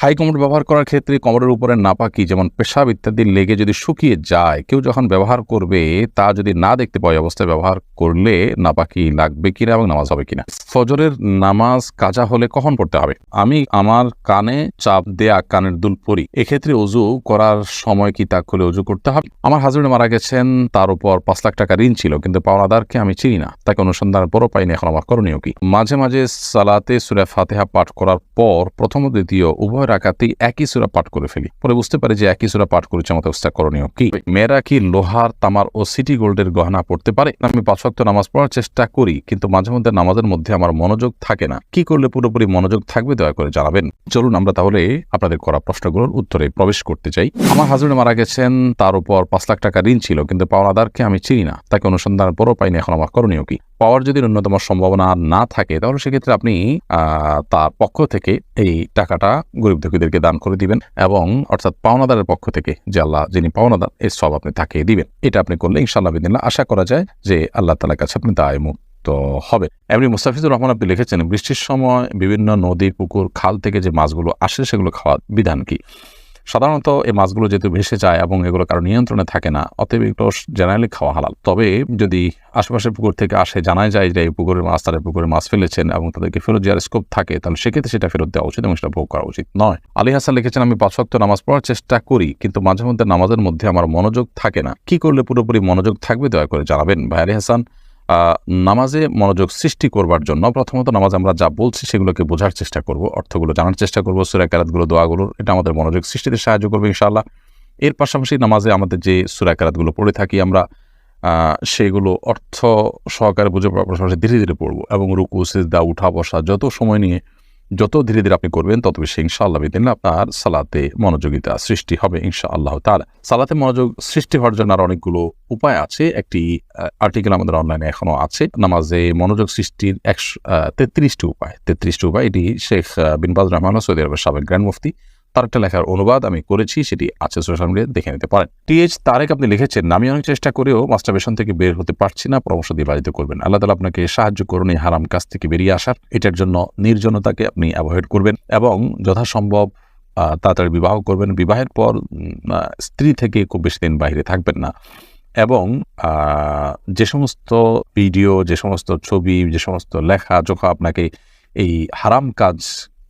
High commode ব্যবহার করার ক্ষেত্রে কমোডের উপরে নাপাকি যেমন পেশাব ইত্যাদি লেগে যদি শুকিয়ে যায়, কেউ যখন ব্যবহার করবে তা যদি না দেখতে পাওয়া অবস্থায় ব্যবহার করলে নাপাকি লাগবে কিনা এবং নামাজ হবে কিনা। ফজরের নামাজ কাজা হলে কখন পড়তে হবে? আমি আমার কানে চাপ দেয়া কানের দুল পরি, এক্ষেত্রে অজু করার সময় কি তা খুলে অজু করতে হবে? আমার হাজবেন্ড মারা গেছেন, তার উপর 5 লাখ টাকা ঋণ ছিল, কিন্তু পাওনাদারকে আমি চিনি না, তাকে অনুসন্ধানের পরও পাইনি, এখন আমার করণীয় কি? মাঝে মাঝে সালাতে সূরা ফাতিহা পাঠ করার পর প্রথম ও দ্বিতীয় উভয় রাকাতেই একই সূরা পাঠ করে ফেলি, পরে বুঝতে পারি যে একই সূরা পাঠ করেছে, আমাদের অবস্থা করণীয় কি? মেয়েরা কি লোহার, তামার ও সিটি গোল্ডের গহনা পড়তে পারে? আমি 5 ওয়াক্ত নামাজ পড়ার চেষ্টা করি, কিন্তু মাঝে মধ্যে নামাজের মধ্যে আমার মনোযোগ থাকে না, কি করলে পুরোপুরি মনোযোগ থাকবে দয়া করে জানাবেন। চলুন আমরা তাহলে আপনাদের করা প্রশ্নগুলোর উত্তরে প্রবেশ করতে চাই। আমার হাজবেন্ড মারা গেছেন, তার উপর 5 লাখ টাকা ঋণ ছিল, কিন্তু পাওনাদারকে আমি চিনি না, তাকে অনুসন্ধানের পরও পাইনি, এখন আমার করণীয় কি? পাওয়ার যদি ন্যূনতম সম্ভাবনা না থাকে তাহলে সেক্ষেত্রে আপনি তার পক্ষ থেকে এই টাকাটা গরিব দুঃখীদেরকে দান করে দিবেন, এবং অর্থাৎ পাওনাদারের পক্ষ থেকে যে আল্লাহ যিনি পাওনাদার এর সব আপনি তাকে দিবেন। এটা আপনি করলে ইনশাআল্লাহ বিদিল্লাহ আশা করা যায় যে আল্লাহ তাআলার কাছে আপনি দায়মুক্ত হবে। এমনি মুস্তাফিজুর রহমান আপনি লিখেছেন, বৃষ্টির সময় বিভিন্ন নদী, পুকুর, খাল থেকে যে মাছগুলো আসে সেগুলো খাওয়ার বিধান কি? সাধারণত এই মাছগুলো যেহেতু ভেসে যায় এবং এগুলো কারো নিয়ন্ত্রণে থাকে না, অতএব এগুলো জেনারেলি খাওয়া হালাল। তবে যদি আশেপাশের পুকুর থেকে আসে, জানাই যায় যে এই পুকুরের মাছ তারা পুকুরে মাছ ফেলেছেন এবং তাদেরকে ফেরত দেওয়ার স্কোপ থাকে, তাহলে সেক্ষেত্রে সেটা ফেরত দেওয়া উচিত এবং সেটা ভোগ করা উচিত নয়। আলী হাসান লিখেছেন, আমি 5 ওয়াক্ত নামাজ পড়ার চেষ্টা করি, কিন্তু মাঝে মধ্যে নামাজের মধ্যে আমার মনোযোগ থাকে না, কি করলে পুরোপুরি মনোযোগ থাকবে দয়া করে জানাবেন। ভাই আলী হাসান, নামাজে মনোযোগ সৃষ্টি করবার জন্য প্রথমত নামাজ আমরা যা বলছি সেগুলোকে বোঝার চেষ্টা করব, অর্থগুলো জানার চেষ্টা করব, সূরা কেরাতগুলো, দোয়াগুলোর, এটা আমাদের মনোযোগ সৃষ্টিতে সাহায্য করবে ইনশাআল্লাহ। এর পাশাপাশি নামাজে আমাদের যে সূরা কেরাতগুলো পড়ে থাকি আমরা, সেগুলো অর্থ সহকারে বুঝে পড়ার পাশাপাশি ধীরে ধীরে পড়ব, এবং রুকু, সিজদা, উঠা বসা যত সময় নিয়ে যত ধীরে ধীরে আপনি করবেন তত বেশি ইনশাআল্লাহ বিদিল্লাহ আপনার সালাতে মনোযোগিতা সৃষ্টি হবে ইনশাআল্লাহ তাআলা। সালাতে মনোযোগ সৃষ্টি হওয়ার জন্য আর অনেকগুলো উপায় আছে। একটি আর্টিকেল আমাদের অনলাইনে এখনো আছে, নামাজে মনোযোগ সৃষ্টির 33টি উপায়। এটি শেখ বিন বাজ রাহমাহুল্লাহ, সৌদি আরবের সাবেক গ্র্যান্ড মুফতি, তার একটা লেখার অনুবাদ আমি করেছি, সেটি আছে সোশ্যাল মিডিয়ায়, দেখে নিতে পারেন। টিএইচ তারেক আপনি লিখেছেন, আমি অনেক চেষ্টা করেও মাস্টারবেশন থেকে বের হতে পারছি না, পরামর্শ দিয়ে বাড়িতে করবেন। আল্লাহ তাআলা আপনাকে সাহায্য করুন এই হারাম কাজ থেকে বেরিয়ে আসার। এটার জন্য নির্জনতাকে আপনি অ্যাভয়েড করবেন এবং যথাসম্ভব তাড়াতাড়ি বিবাহ করবেন। বিবাহের পর স্ত্রী থেকে খুব বেশি দিন বাইরে থাকবেন না, এবং যে সমস্ত ভিডিও, যে সমস্ত ছবি, যে সমস্ত লেখা যখন আপনাকে এই হারাম কাজ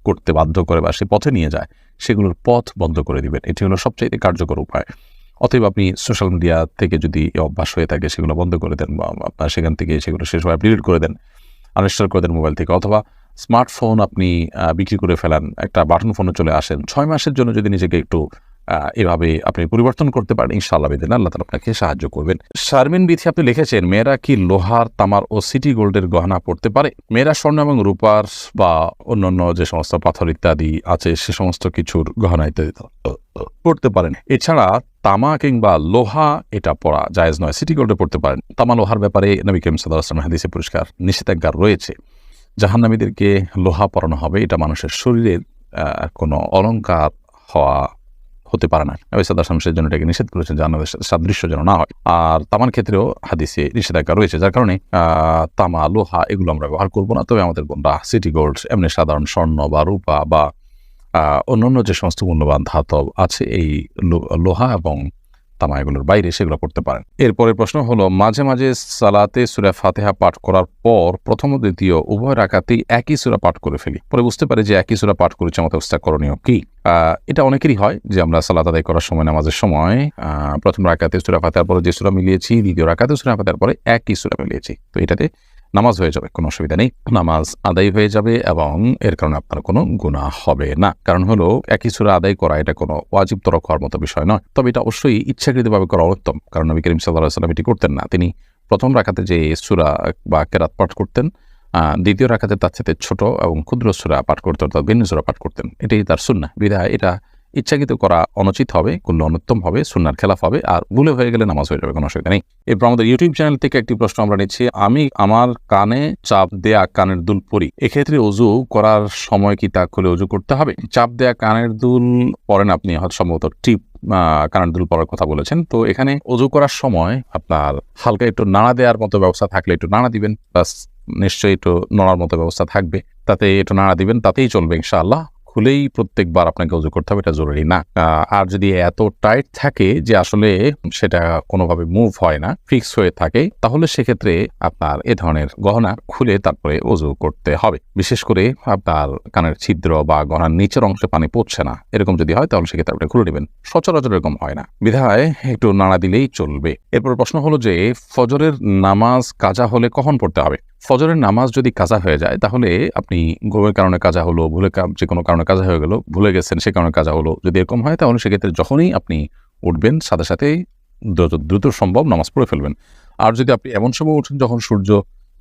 করতে বাধ্য করে বা সে পথে নিয়ে যায়, সেগুলোর পথ বন্ধ করে দিবেন। এটি হলো সবচাইতে কার্যকর উপায়। অতএব আপনি সোশ্যাল মিডিয়া থেকে যদি অভ্যাস হয়ে থাকে সেগুলো বন্ধ করে দেন, বা আপনার সেখান থেকে সেগুলো শেষ হয় ডিলিট করে দেন, আনইনস্টল করে দেন মোবাইল থেকে, অথবা স্মার্টফোন আপনি বিক্রি করে ফেলান, একটা বাটন ফোনে চলে আসেন। 6 মাসের জন্য যদি নিজেকে একটু এভাবে আপনি পরিবর্তন করতে পারেন, ইনশাআল্লাহ বিদিল্লাহ আল্লাহ তাআলা আপনাকে সাহায্য করবেন। শারমিন বিথি আপনি লিখেছেন, মেয়েরা কি লোহার, তামার ও সিটি গোল্ডের গহনা পড়তে পারে? মেয়েরা স্বর্ণ এবং রূপার বা অন্যান্য যে সমস্ত পাথর ইত্যাদি আছে সে সমস্ত কিছুর গহনা ইত্যাদি পড়তে পারেন। এছাড়া তামা কিংবা লোহা এটা পড়া জায়েজ নয়। সিটি গোল্ডে পড়তে পারেন। তামা লোহার ব্যাপারে নবী করিম সাল্লাল্লাহু আলাইহি ওয়াসাল্লাম হাদিসে পরিষ্কার নিষেধাজ্ঞা রয়েছে। জাহান্নামীদেরকে লোহা পরানো হবে, এটা মানুষের শরীরের কোনো অলংকার হতে পারে না। নবী সাল্লাল্লাহু আলাইহি ওয়াসাল্লাম সেজন্য এটাকে নিষেধ করেছেন, জাহান্নামের সাদৃশ্য যেন না হয়। আর তামার ক্ষেত্রেও হাদিসে নিষেধাজ্ঞা রয়েছে, যার কারণে তামা, লোহা এগুলো আমরা ব্যবহার করবো না। তবে আমাদের বোনরা সিটি গোল্ড, এমনি সাধারণ স্বর্ণ বা রূপা বা অন্যান্য যে সমস্ত মূল্যবান ধাতব আছে এই লোহা এবং তামা এগুলোর বাইরে সেগুলো করতে পারেন। এরপরের প্রশ্ন হলো, মাঝে মাঝে সালাতে সূরা ফাতিহা পাঠ করার পর প্রথম ও দ্বিতীয় উভয় রাকাতেই একই সূরা পাঠ করে ফেলি, পরে বুঝতে পারি যে একই সূরা পাঠ করেছে, আমাদের অবস্থা করণীয় কি? এটা অনেকেরই হয় যে আমরা সালাত আদায় করার সময়, নামাজের সময় প্রথম রাকাতে সূরা ফাতিহার পরে যে সূরা মিলিয়েছি, দ্বিতীয় রাকাতে সূরা ফাতিহার পরে একই সূরা মিলিয়েছি, তো এটাতে নামাজ হয়ে যাবে, কোনো অসুবিধা নেই, নামাজ আদায় হয়ে যাবে এবং এর কারণে আপনার কোনো গুনাহ হবে না। কারণ হলো একই সূরা আদায় করা এটা কোনো ওয়াজিব তরক হওয়ার মতো বিষয় নয়, তবে এটা অবশ্যই ইচ্ছাকৃতভাবে করা উত্তম, কারণ নবী করিম সাল্লাল্লাহু আলাইহি ওয়াসাল্লাম এটি করতেন না। তিনি প্রথম রাকাতে যে সূরা বা কেরাত পাঠ করতেন, দ্বিতীয় রাকাতে তার সাথে ছোট এবং ক্ষুদ্র সূরা পাঠ করতেন, অর্থাৎ ভিন্ন সূরা পাঠ করতেন। এটাই তার সুন্নাহ। বিধায় এটা ইচ্ছাকৃত করা অনুচিত হবে, করলে অনুত্তম হবে, সুন্নাহর খেলাফ হবে, আর ভুলে হয়ে গেলে নামাজ হয়ে যাবে, কোনো অসুবিধা নেই। এরপর আমাদের ইউটিউব চ্যানেল থেকে একটি প্রশ্ন আমরা নিচ্ছি, আমি আমার কানে চাপ দেয়া কানের দুল পরি, এক্ষেত্রে অজু করার সময় কি তা খুলে অজু করতে হবে? চাপ দেয়া কানের দুল পরেন আপনি, হয়তো সম্ভবত টিপ কানের দুল পরার কথা বলেছেন। তো এখানে অজু করার সময় আপনার হালকা একটু নাড়া দেওয়ার মতো ব্যবস্থা থাকলে একটু নাড়া দিবেন, প্লাস নিশ্চয়ই একটু নড়ার মতো ব্যবস্থা থাকবে, তাতে একটু নাড়া দিবেন, তাতেই চলবে ইনশাআল্লাহ। খুলেই প্রত্যেকবার আপনাকে ওযু করতে হবে এটা জরুরি না। আর যদি এত টাইট থাকে যে আসলে সেটা কোনোভাবে মুভ হয় না, ফিক্স হয়ে থাকে, তাহলে সেক্ষেত্রে আপনার এ ধরনের গহনা খুলে তারপরে ওযু করতে হবে। বিশেষ করে আপনার কানের ছিদ্র বা গহনার নিচের অংশে পানি পড়ছে না, এরকম যদি হয় তাহলে সেক্ষেত্রে আপনি খুলে নেবেন। সচরাচর এরকম হয় না, বিধায় একটু নাড়া দিলেই চলবে। এরপর প্রশ্ন হলো যে ফজরের নামাজ কাজা হলে কখন পড়তে হবে? ফজরের নামাজ যদি কাজা হয়ে যায় তাহলে আপনি ঘুমের কারণে কাজা হলো, যে কোনো কারণে কাজা হয়ে গেল, ভুলে গেছেন সে কারণে কাজা হলো, যদি এরকম হয় তাহলে সেক্ষেত্রে যখনই আপনি উঠবেন সাথে সাথেই দ্রুত সম্ভব নামাজ পড়ে ফেলবেন। আর যদি আপনি এমন সময় উঠেন যখন সূর্য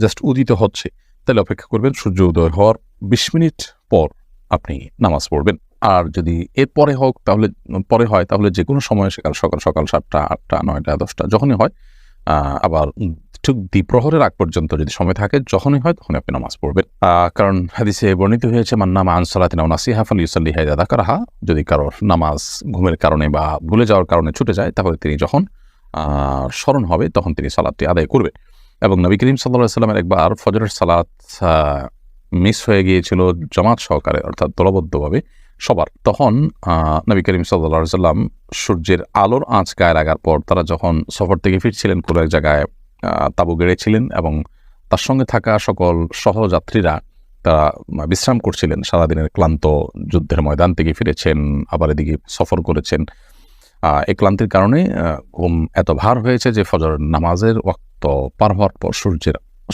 জাস্ট উদিত হচ্ছে, তাহলে অপেক্ষা করবেন সূর্য উদয় হওয়ার 20 মিনিট পর আপনি নামাজ পড়বেন। আর যদি এর পরে হয় তাহলে যে কোনো সময় সকাল 7টা, 8টা, 9টা, 10টা যখনই হয়, আবার ঠিক দ্বিপ্রহরের আগ পর্যন্ত যদি সময় থাকে, যখনই হয় তখনই আপনি নামাজ পড়বেন। কারণ হাদিসে বর্ণিত হয়েছে মান নামা আন সালাতিন আও নাসিহা ফালইউসাল্লিহা ইযা যাকারাহা, যদি কারো নামাজ ঘুমের কারণে বা ভুলে যাওয়ার কারণে ছুটে যায় তাহলে তিনি যখন স্মরণ হবে তখন তিনি সালাতটি আদায় করবে। এবং নবী করিম সাল্লাল্লাহু আলাইহি ওয়াসাল্লামের একবার ফজরের সালাত মিস হয়ে গিয়েছিল জামাত সহকারে, অর্থাৎ দলবদ্ধভাবে সবার। তখন নবী করিম সাল্লাল্লাহু আলাইহি ওয়াসাল্লাম সূর্যের আলোর আঁচ গায়ে লাগার পর তারা যখন সফর থেকে ফিরছিলেন, কোনো এক জায়গায় তাঁবু গেড়েছিলেন এবং তার সঙ্গে থাকা সকল সহযাত্রীরা তারা বিশ্রাম করছিলেন। সারাদিনের ক্লান্ত যুদ্ধের ময়দান থেকে ফিরেছেন, আবার এদিকে সফর করেছেন। এই ক্লান্তির কারণে ঘুম এত ভার হয়েছে যে ফজর নামাজের ওয়াক্ত পার হওয়ার পর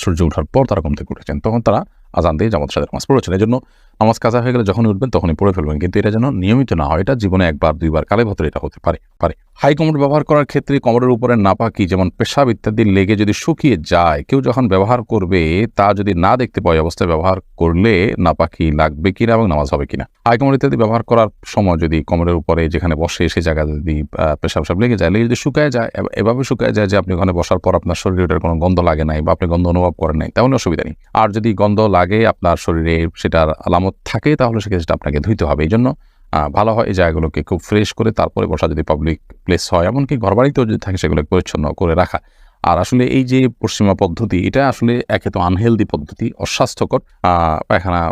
সূর্য ওঠার পর তারা ঘুম থেকে উঠেছেন। তখন তারা আজান দিয়ে জামাতের সাথে নামাজ পড়েছেন। এই জন্য নামাজ কাজা হয়ে গেলে যখনই উঠবেন তখনই পড়ে ফেলবেন, কিন্তু এটা যেন নিয়মিত না হয়। এটা জীবনে একবার দুইবার কালে ভদ্রে এটা হতে পারে। হাই কমোড ব্যবহার করার ক্ষেত্রে কমোডের উপরে নাপাকি যেমন পেশাব ইত্যাদি লেগে যদি শুকিয়ে যায়, কেউ যখন ব্যবহার করবে তা যদি না দেখতে পায় অবস্থায় ব্যবহার করলে নাপাকি লাগবে কিনা এবং নামাজ হবে কিনা। হাই কমোড ইত্যাদি ব্যবহার করার সময় যদি কমোডের উপরে যেখানে বসে সে জায়গায় যদি পেশাব লেগে যদি শুকায় যায়, এভাবে শুকায় যায় যে আপনি ওখানে বসার পর আপনার শরীরে ওটার কোনো গন্ধ লাগে নাই বা আপনি গন্ধ অনুভব করেন নাই, তাহলে অসুবিধা নেই। আর যদি গন্ধ লাগে আপনার শরীরে, সেটার আলামত থাকে, তাহলে সেটা আপনাকে ধুইতে হবে। এই জন্য ভালো হয় এই জায়গাগুলোকে খুব ফ্রেশ করে তারপরে বসা, যদি পাবলিক প্লেস হয়, এমনকি ঘরবাড়িতেও যদি থাকে সেগুলো পরিচ্ছন্ন করে রাখা। আর আসলে এই যে পশ্চিমা পদ্ধতি, এটা আসলে একে তো আনহেলদি পদ্ধতি, অস্বাস্থ্যকর। পায়খানা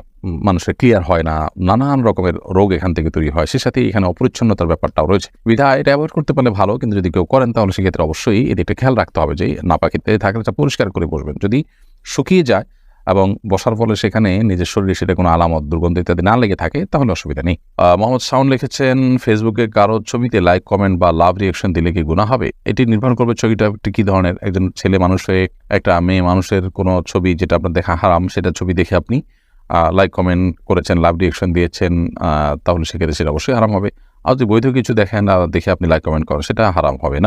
মানুষের ক্লিয়ার হয় না, নানান রকমের রোগ এখান থেকে তৈরি হয়, সে সাথে এখানে অপরিচ্ছন্নতার ব্যাপারটাও রয়েছে। বিধায় এটা অ্যাভয়েড করতে পারলে ভালো, কিন্তু যদি কেউ করেন তাহলে সেক্ষেত্রে অবশ্যই এদিকটা খেয়াল রাখতে হবে যে নাপাকিতে থাকলে পরিষ্কার করে বসবেন। যদি শুকিয়ে যায় এবং বসার ফলে সেখানে নিজের শরীরে সেটা কোনো আলামত, দুর্গন্ধ ইত্যাদি না লেগে থাকে তাহলে অসুবিধা নেই। মোহাম্মদ শাওন লিখেছেন, ফেসবুকে কারো ছবিতে লাইক, কমেন্ট বা লাভ রিয়েকশন দিলে কি গুনাহ হবে? এটি নির্ভর করবে ছবিটা কি ধরনের। একজন ছেলে মানুষ হয়ে একটা মেয়ে মানুষের কোনো ছবি যেটা আপনার দেখা হারাম, সেটা ছবি দেখে আপনি লাইক, কমেন্ট করেছেন, লাভ রিয়েকশন দিয়েছেন, তাহলে সেক্ষেত্রে সেটা অবশ্যই হারাম হবে। আর যদি বৈধ কিছু দেখেন আর দেখে আপনি লাইক, কমেন্ট করেন, সেটা হারাম হবে না।